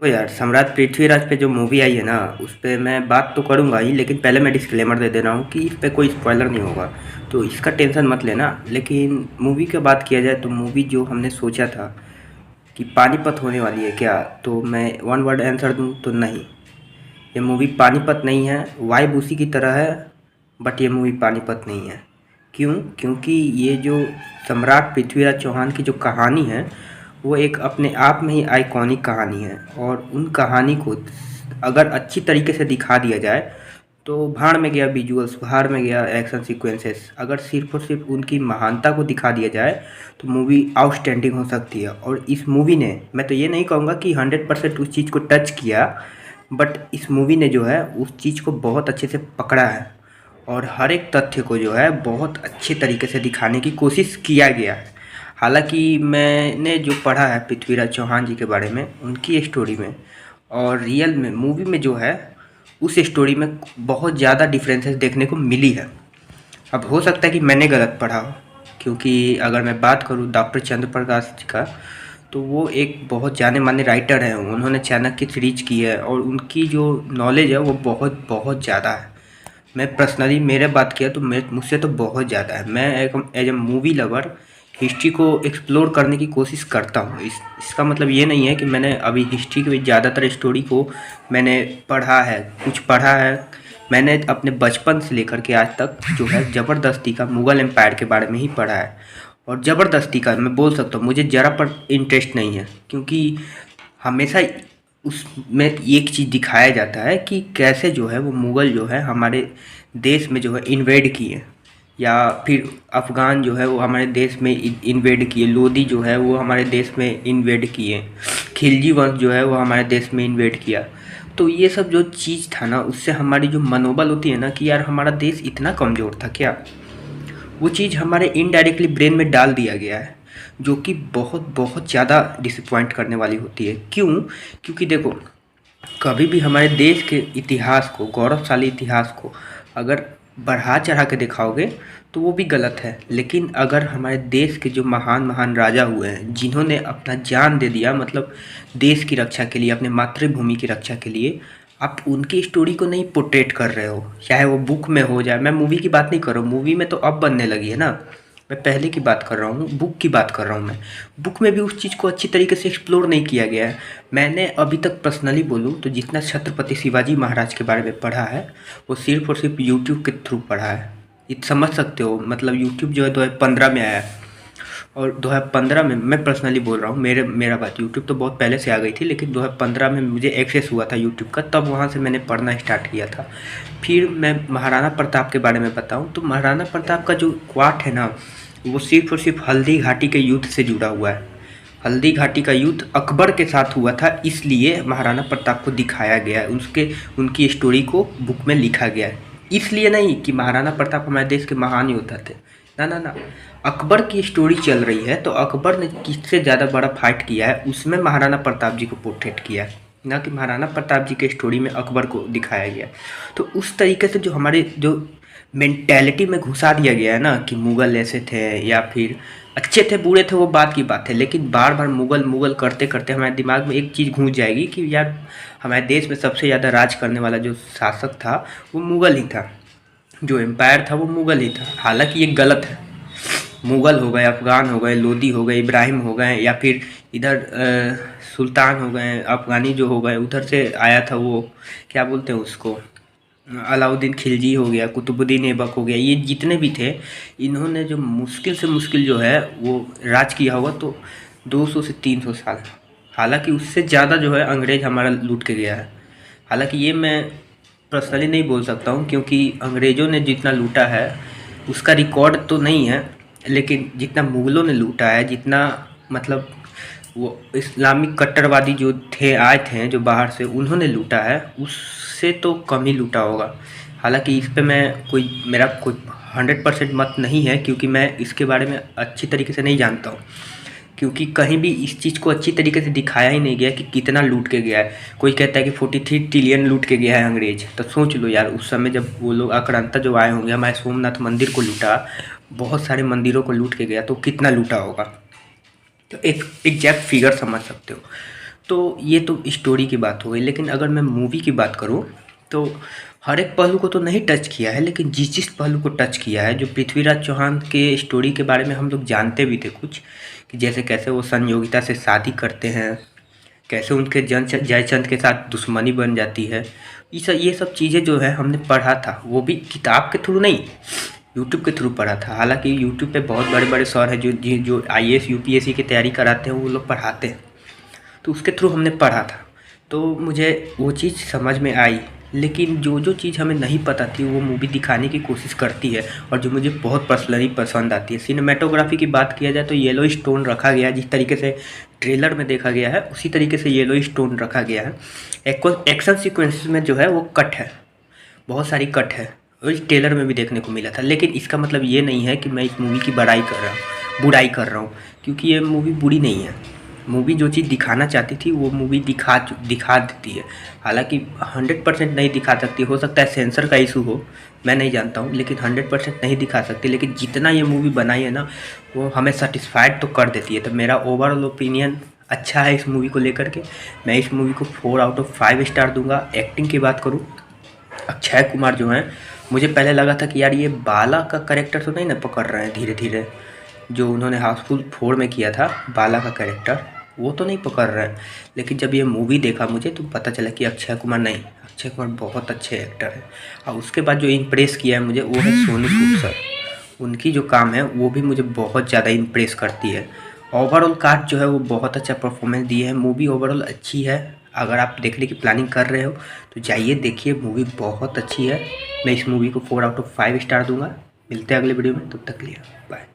तो यार सम्राट पृथ्वीराज पे जो मूवी आई है ना, उस पे मैं बात तो करूँगा ही, लेकिन पहले मैं डिस्क्लेमर दे दे रहा हूँ कि इस पे कोई स्पॉइलर नहीं होगा। तो इसका टेंशन मत लेना। लेकिन मूवी की बात किया जाए तो मूवी जो हमने सोचा था कि पानीपत होने वाली है क्या, तो मैं वन वर्ड आंसर दूँ तो नहीं। ये मूवी पानीपत नहीं है, वाइब उसी की तरह है, बट ये मूवी पानीपत नहीं है। क्यों? क्योंकि ये जो सम्राट पृथ्वीराज चौहान की जो कहानी है, वो एक अपने आप में ही आइकॉनिक कहानी है। और उन कहानी को अगर अच्छी तरीके से दिखा दिया जाए तो भाड़ में गया विजुअल्स, भाड़ में गया एक्शन सीक्वेंसेस। अगर सिर्फ और सिर्फ उनकी महानता को दिखा दिया जाए तो मूवी आउटस्टैंडिंग हो सकती है। और इस मूवी ने, मैं तो ये नहीं कहूँगा कि 100% उस चीज़ को टच किया, बट इस मूवी ने जो है उस चीज़ को बहुत अच्छे से पकड़ा है। और हर एक तथ्य को जो है बहुत अच्छे तरीके से दिखाने की कोशिश किया गया है। हालांकि मैंने जो पढ़ा है पृथ्वीराज चौहान जी के बारे में, उनकी स्टोरी में और रियल में मूवी में जो है, उस स्टोरी में बहुत ज़्यादा डिफरेंसेस देखने को मिली है। अब हो सकता है कि मैंने गलत पढ़ा हो, क्योंकि अगर मैं बात करूँ डॉक्टर चंद्र प्रकाश जी का, तो वो एक बहुत जाने माने राइटर हैं। उन्होंने चाणक्य सीरीज की है और उनकी जो नॉलेज है वो बहुत बहुत ज़्यादा है। मैं पर्सनली मेरे बात किया तो मैं मुझसे तो बहुत ज़्यादा है। मैं एक as a movie lover history को एक्सप्लोर करने की कोशिश करता हूँ। इसका मतलब ये नहीं है कि मैंने अभी हिस्ट्री की ज़्यादातर स्टोरी को मैंने पढ़ा है, कुछ पढ़ा है। मैंने अपने बचपन से लेकर के आज तक जो है ज़बरदस्ती का मुग़ल एम्पायर के बारे में ही पढ़ा है। और ज़बरदस्ती का मैं बोल सकता हूँ, मुझे ज़रा पर इंटरेस्ट नहीं है, क्योंकि हमेशा उसमें एक चीज़ दिखाया जाता है कि कैसे जो है वो मुग़ल जो है हमारे देश में जो है इन्वेड किए, या फिर अफ़गान जो है वो हमारे देश में इन्वेड किए, लोदी जो है वो हमारे देश में इन्वेड किए, खिलजी वंश जो है वो हमारे देश में इन्वेड किया। तो ये सब जो चीज़ था ना, उससे हमारी जो मनोबल होती है ना कि यार हमारा देश इतना कमज़ोर था क्या, वो चीज़ हमारे इनडायरेक्टली ब्रेन में डाल दिया गया है, जो कि बहुत बहुत ज़्यादा डिसअपॉइंट करने वाली होती है। क्यों? क्योंकि देखो, कभी भी हमारे देश के इतिहास को, गौरवशाली इतिहास को अगर बढ़ा चढ़ा के दिखाओगे तो वो भी गलत है। लेकिन अगर हमारे देश के जो महान महान राजा हुए हैं, जिन्होंने अपना जान दे दिया, मतलब देश की रक्षा के लिए, अपने मातृभूमि की रक्षा के लिए, आप उनकी स्टोरी को नहीं पोर्ट्रेट कर रहे हो, चाहे वो बुक में हो जाए। मैं मूवी की बात नहीं कर रहा हूँ, मूवी में तो अब बनने लगी है ना, मैं पहले की बात कर रहा हूँ, बुक की बात कर रहा हूँ। मैं बुक में भी उस चीज़ को अच्छी तरीके से एक्सप्लोर नहीं किया गया है। मैंने अभी तक पर्सनली बोलूँ तो जितना छत्रपति शिवाजी महाराज के बारे में पढ़ा है, वो सिर्फ और सिर्फ यूट्यूब के थ्रू पढ़ा है। ये समझ सकते हो, मतलब यूट्यूब जो है 2015 में आया है, और 2015 में मैं पर्सनली बोल रहा हूँ, मेरा बात, यूट्यूब तो बहुत पहले से आ गई थी, लेकिन 2015 में मुझे एक्सेस हुआ था यूट्यूब का, तब वहाँ से मैंने पढ़ना स्टार्ट किया था। फिर मैं महाराणा प्रताप के बारे में बताऊँ तो महाराणा प्रताप का जो क्वाट है ना, वो सिर्फ और सिर्फ हल्दी घाटी के युद्ध से जुड़ा हुआ है। हल्दी घाटी का युद्ध अकबर के साथ हुआ था, इसलिए महाराणा प्रताप को दिखाया गया है, उसके उनकी स्टोरी को बुक में लिखा गया है। इसलिए नहीं कि महाराणा प्रताप हमारे देश के महान योद्धा थे, ना ना ना। अकबर की स्टोरी चल रही है तो अकबर ने किससे ज़्यादा बड़ा फाइट किया है, उसमें महाराणा प्रताप जी को पोर्ट्रेट किया है, ना कि महाराणा प्रताप जी के स्टोरी में अकबर को दिखाया गया। तो उस तरीके से जो हमारे जो मेंटेलिटी में घुसा दिया गया है ना कि मुग़ल ऐसे थे या फिर अच्छे थे बुरे थे, वो बात की बात है, लेकिन बार बार मुग़ल मुग़ल करते करते हमारे दिमाग में एक चीज़ घुस जाएगी कि यार हमारे देश में सबसे ज़्यादा राज करने वाला जो शासक था वो मुग़ल ही था, जो एम्पायर था वो मुग़ल ही था। हालांकि ये गलत है। मुग़ल हो गए, अफ़गान हो गए, लोदी हो गए, इब्राहिम हो गए, या फिर इधर सुल्तान हो गए, अफ़गानी जो हो गए, उधर से आया था वो, क्या बोलते हैं उसको, अलाउद्दीन खिलजी हो गया, कुतुबुद्दीन ऐबक हो गया, ये जितने भी थे, इन्होंने जो मुश्किल से मुश्किल जो है वो राज किया होगा तो 200 से 300 साल। हालांकि उससे ज़्यादा जो है अंग्रेज़ हमारा लूट के गया है। हालांकि ये मैं पर्सनली नहीं बोल सकता हूँ, क्योंकि अंग्रेज़ों ने जितना लूटा है उसका रिकॉर्ड तो नहीं है, लेकिन जितना मुग़लों ने लूटा है, जितना मतलब वो इस्लामिक कट्टरवादी जो थे आए थे जो बाहर से, उन्होंने लूटा है, उससे तो कम ही लूटा होगा। हालांकि इस पे मैं कोई, मेरा कोई 100% मत नहीं है, क्योंकि मैं इसके बारे में अच्छी तरीके से नहीं जानता हूँ, क्योंकि कहीं भी इस चीज़ को अच्छी तरीके से दिखाया ही नहीं गया कि कितना लूट के गया है। कोई कहता है कि 43 ट्रिलियन लूट के गया है अंग्रेज, तो सोच लो यार, उस समय जब वो लोग आक्रांता जो आए होंगे, हमारे सोमनाथ मंदिर को लूटा, बहुत सारे मंदिरों को लूट के गया, तो कितना लूटा होगा। तो एक एग्जैक्ट फिगर समझ सकते हो। तो ये तो स्टोरी की बात हो गई, लेकिन अगर मैं मूवी की बात करूँ तो हर एक पहलू को तो नहीं टच किया है, लेकिन जिस पहलू को टच किया है, जो पृथ्वीराज चौहान के स्टोरी के बारे में हम लोग जानते भी थे कुछ, कि जैसे कैसे वो संयोगिता से शादी करते हैं, कैसे उनके जयचंद के साथ दुश्मनी बन जाती है। ये सब चीज़ें जो है हमने पढ़ा था, वो भी किताब के थ्रू नहीं, यूट्यूब के थ्रू पढ़ा था। हालांकि यूट्यूब पे बहुत बड़े बड़े सर हैं जो आईएएस यूपीएससी की तैयारी कराते हैं, वो लोग पढ़ाते हैं, तो उसके थ्रू हमने पढ़ा था, तो मुझे वो चीज़ समझ में आई। लेकिन जो जो चीज़ हमें नहीं पता थी वो मूवी दिखाने की कोशिश करती है, और जो मुझे बहुत पर्सनली पसंद आती है। सिनेमेटोग्राफी की बात किया जाए तो येलो स्टोन रखा गया है, जिस तरीके से ट्रेलर में देखा गया है उसी तरीके से येलो स्टोन रखा गया है। एक्शन सीक्वेंसेस में जो है वो कट है, बहुत सारी कट है, और इस ट्रेलर में भी देखने को मिला था। लेकिन इसका मतलब ये नहीं है कि मैं इस मूवी की बुराई कर रहा हूँ, क्योंकि ये मूवी बुरी नहीं है। मूवी जो चीज़ दिखाना चाहती थी वो मूवी दिखा देती है। हालांकि 100% नहीं दिखा सकती, हो सकता है सेंसर का इशू हो, मैं नहीं जानता हूँ, लेकिन 100% नहीं दिखा सकती। लेकिन जितना ये मूवी बनाई है ना, वो हमें सेटिस्फाइड तो कर देती है। तो मेरा ओवरऑल ओपिनियन अच्छा है इस मूवी को लेकर के। मैं इस मूवी को 4 आउट ऑफ 5 स्टार दूंगा। एक्टिंग की बात करूँ, अक्षय कुमार जो हैं, मुझे पहले लगा था कि यार ये बाला का कैरेक्टर तो नहीं ना पकड़ रहे हैं, धीरे धीरे जो उन्होंने हाउसफुल 4 में किया था बाला का कैरेक्टर, वो तो नहीं पकड़ रहे हैं। लेकिन जब ये मूवी देखा मुझे तो पता चला कि अक्षय कुमार नहीं, अक्षय कुमार बहुत अच्छे एक्टर हैं। और उसके बाद जो इम्प्रेस किया है मुझे वो है सोनू सूद सर। उनकी जो काम है वो भी मुझे बहुत ज़्यादा इम्प्रेस करती है। ओवरऑल कास्ट जो है वो बहुत अच्छा परफॉर्मेंस दिए है। मूवी ओवरऑल अच्छी है। अगर आप देखने की प्लानिंग कर रहे हो तो जाइए देखिए, मूवी बहुत अच्छी है। मैं इस मूवी को 4 आउट ऑफ 5 स्टार दूंगा। मिलते हैं अगले वीडियो में, तब तक के लिए बाय।